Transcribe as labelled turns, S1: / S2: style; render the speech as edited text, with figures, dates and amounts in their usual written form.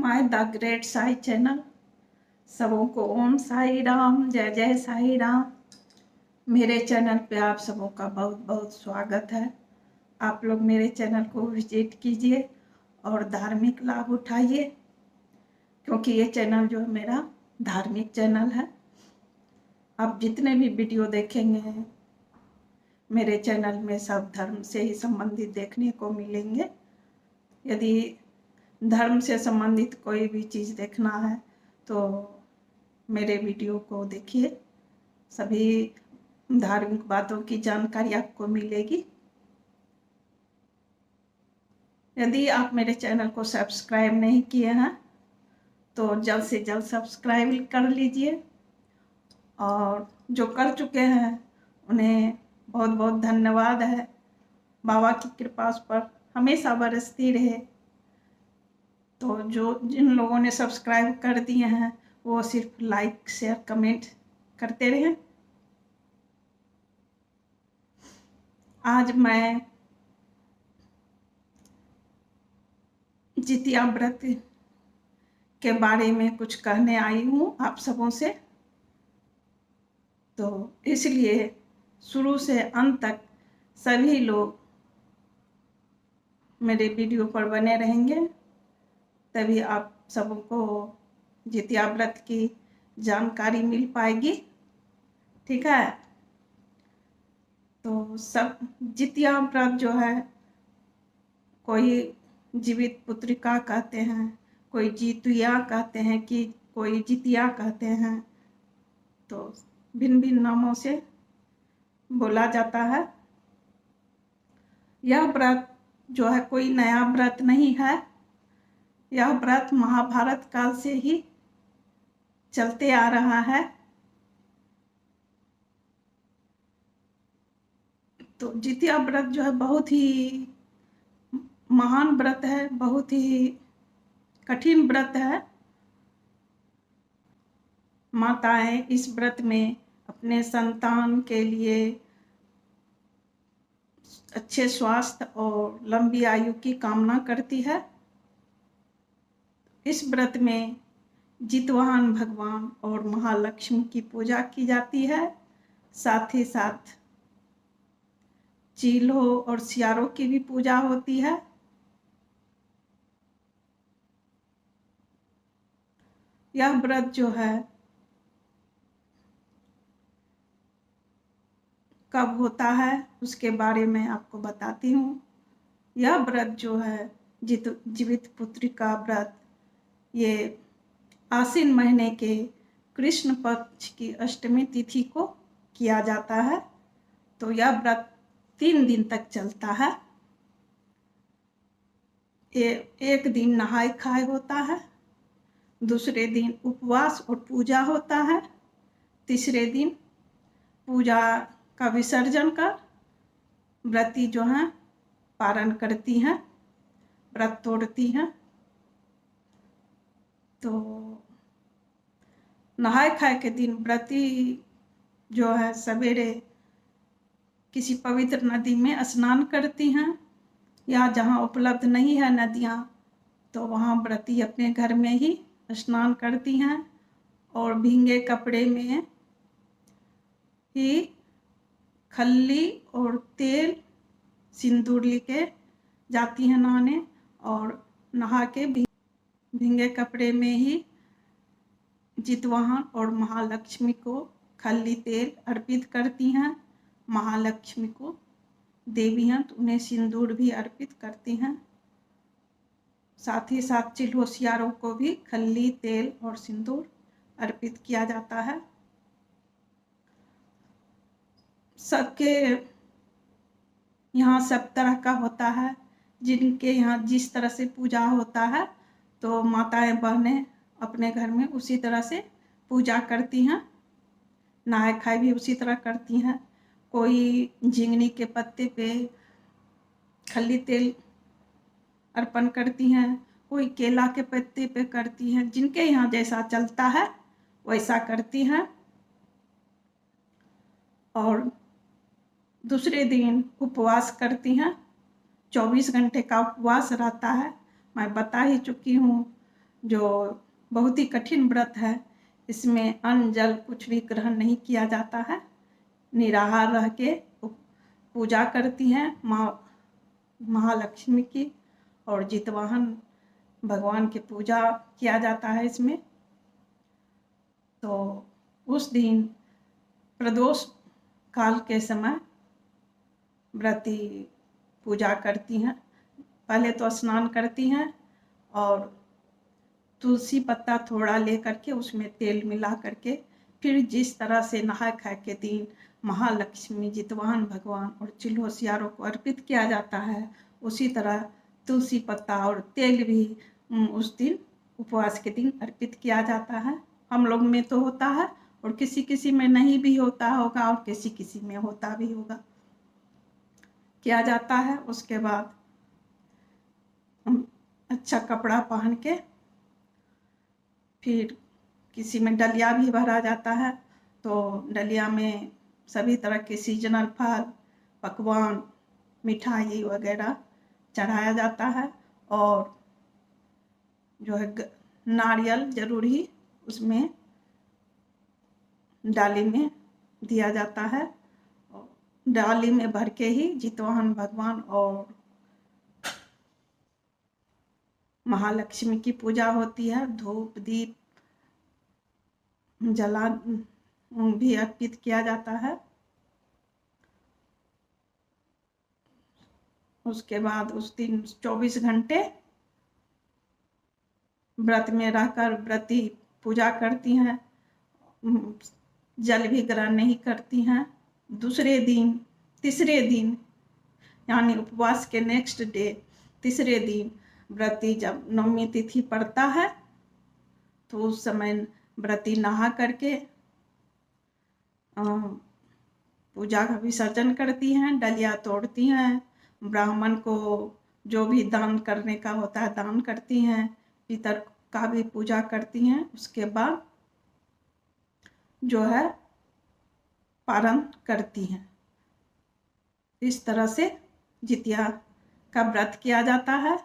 S1: My the great Sai channel. सबों को ओम साई राम, जय जय साई राम। मेरे चैनल पे आप सबों का बहुत बहुत स्वागत है। आप लोग मेरे चैनल को विजिट कीजिए और धार्मिक लाभ उठाइए, क्योंकि ये चैनल जो है मेरा धार्मिक चैनल है। आप जितने भी वीडियो देखेंगे मेरे चैनल में सब धर्म से ही संबंधित देखने को मिलेंगे। यदि धर्म से संबंधित कोई भी चीज़ देखना है तो मेरे वीडियो को देखिए, सभी धार्मिक बातों की जानकारी आपको मिलेगी। यदि आप मेरे चैनल को सब्सक्राइब नहीं किए हैं तो जल्द से जल्द सब्सक्राइब कर लीजिए, और जो कर चुके हैं उन्हें बहुत बहुत धन्यवाद है। बाबा की कृपा उस पर हमेशा बरसती रहे। तो जिन लोगों ने सब्सक्राइब कर दिए हैं वो सिर्फ लाइक शेयर कमेंट करते रहें। आज मैं जितिया व्रत के बारे में कुछ कहने आई हूँ आप सबों से, तो इसलिए शुरू से अंत तक सभी लोग मेरे वीडियो पर बने रहेंगे, तभी आप सबों को जितिया व्रत की जानकारी मिल पाएगी। ठीक है, तो सब जितिया व्रत जो है, कोई जीवित पुत्रिका कहते हैं, कोई जितिया कहते हैं, कि कोई जितिया कहते हैं, तो भिन्न भिन्न नामों से बोला जाता है। यह व्रत जो है कोई नया व्रत नहीं है। यह व्रत महाभारत काल से ही चलते आ रहा है। तो जितिया व्रत जो है बहुत ही महान व्रत है, बहुत ही कठिन व्रत है। माताएं इस व्रत में अपने संतान के लिए अच्छे स्वास्थ्य और लंबी आयु की कामना करती है। इस व्रत में जितवाहन भगवान और महालक्ष्मी की पूजा की जाती है। साथ ही साथ चीलों और सियारों की भी पूजा होती है। यह व्रत जो है कब होता है उसके बारे में आपको बताती हूँ। यह व्रत जो है जीवित पुत्रिका व्रत, ये आश्विन महीने के कृष्ण पक्ष की अष्टमी तिथि को किया जाता है। तो यह व्रत 3 दिन तक चलता है। एक दिन नहाय खाए होता है, दूसरे दिन उपवास और पूजा होता है, तीसरे दिन पूजा का विसर्जन कर व्रती जो हैं पारण करती हैं, व्रत तोड़ती हैं। तो नहाय खाए के दिन व्रती जो है सवेरे किसी पवित्र नदी में स्नान करती हैं, या जहाँ उपलब्ध नहीं है नदियाँ तो वहाँ व्रती अपने घर में ही स्नान करती हैं, और भींगे कपड़े में ही खल्ली और तेल सिंदूर लेके जाती हैं नहाने, और नहा के भींगे कपड़े में ही जितवाहन और महालक्ष्मी को खल्ली तेल अर्पित करती हैं। महालक्ष्मी को देवी हैं तो उन्हें सिंदूर भी अर्पित करती हैं। साथ ही साथ चिल्हो सियारों को भी खल्ली तेल और सिंदूर अर्पित किया जाता है। सबके यहाँ सब तरह का होता है। जिनके यहाँ जिस तरह से पूजा होता है तो माताएं बहनें अपने घर में उसी तरह से पूजा करती हैं। नहाय खाए भी उसी तरह करती हैं। कोई झिंगनी के पत्ते पे खल्ली तेल अर्पण करती हैं, कोई केला के पत्ते पे करती हैं। जिनके यहाँ जैसा चलता है वैसा करती हैं। और दूसरे दिन उपवास करती हैं। 24 घंटे का उपवास रहता है। मैं बता ही चुकी हूँ जो बहुत ही कठिन व्रत है। इसमें अन्न जल कुछ भी ग्रहण नहीं किया जाता है। निराहार रह के पूजा करती हैं माँ महालक्ष्मी की, और जितवाहन भगवान की पूजा किया जाता है इसमें। तो उस दिन प्रदोष काल के समय व्रती पूजा करती हैं। पहले तो स्नान करती हैं और तुलसी पत्ता थोड़ा ले करके उसमें तेल मिला करके फिर जिस तरह से नहाय खाए के दिन महालक्ष्मी जितवाहन भगवान और चिल होशियारों को अर्पित किया जाता है, उसी तरह तुलसी पत्ता और तेल भी उस दिन उपवास के दिन अर्पित किया जाता है। हम लोग में तो होता है और किसी किसी में नहीं भी होता होगा और किसी किसी में होता भी होगा। किया जाता है। उसके बाद अच्छा कपड़ा पहन के फिर किसी में डलिया भी भरा जाता है। तो डलिया में सभी तरह के सीजनल फल, पकवान, मिठाई वगैरह चढ़ाया जाता है और जो है नारियल जरूर ही उसमें डाली में दिया जाता है। डाली में भर के ही जितवाहन भगवान और महालक्ष्मी की पूजा होती है। धूप दीप जला भी अर्पित किया जाता है। उसके बाद उस दिन 24 घंटे व्रत में रहकर व्रती पूजा करती हैं, जल भी ग्रहण नहीं करती हैं। दूसरे दिन तीसरे दिन यानी उपवास के नेक्स्ट डे तीसरे दिन व्रती जब नवमी तिथि पड़ता है तो उस समय व्रती नहा करके पूजा का विसर्जन करती हैं, डलिया तोड़ती हैं, ब्राह्मण को जो भी दान करने का होता है दान करती हैं, पितर का भी पूजा करती हैं। उसके बाद जो है पारण करती हैं। इस तरह से जितिया का व्रत किया जाता है।